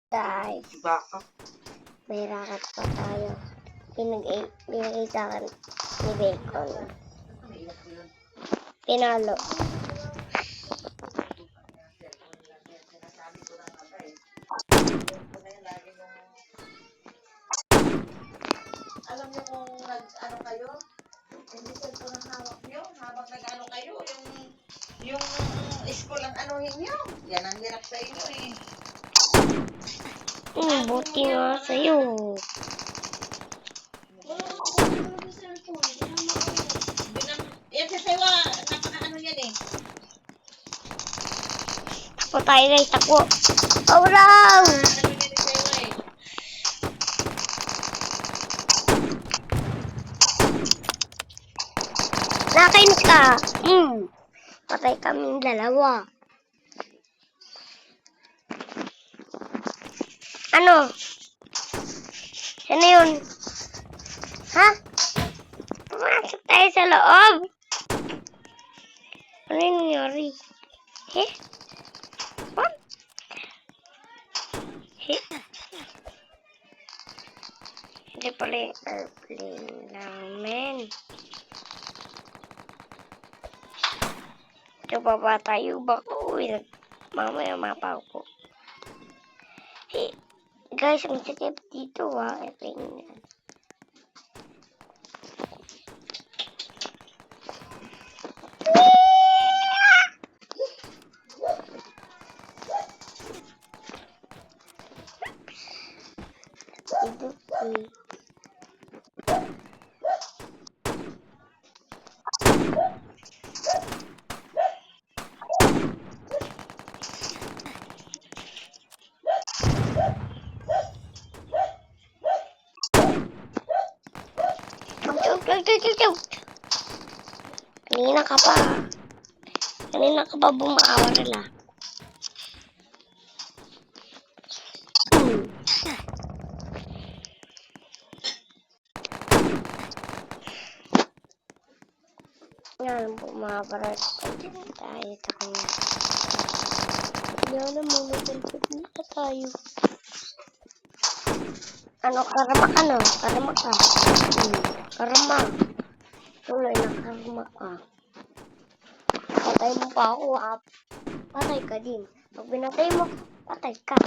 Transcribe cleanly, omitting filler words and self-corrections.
Guys, Baka. may rakat pa tayo. Binigay sa akin ni Bacon. Pinalo. Alam niyo kung nag-ano kayo? Hindi cellphone ang hawak niyo. Habang nag-ano kayo, yung school ang anuhin niyo. Yan ang hirap sa inyo eh. Buti nga sa'yo. Yan sa sawa, napaka-ano yan eh. Takbo tayo guys, takbo. Oh, wow! Ano yan sa sawa eh. Nakin ka. Patay kaming dalawa. Ano? Ano yun? Ha? Pumasok tayo sa loob. Ano yung nangyari? What? Hindi pala yung airplane namin. Ito baba tayo. Baka uwi. Mamaya mapaw ko. Guys, ang sakit dito airplane yan. Kanina ka pa bumaawal ah. Yan, bumabarat tayo sa kanya. Yan, mamagalpit na tayo. Ano, karama ka no? Karama ka. Karama. Tuloy na karama ka. Patay mo pa ako, Patay ka din. Pag binatay mo, patay ka.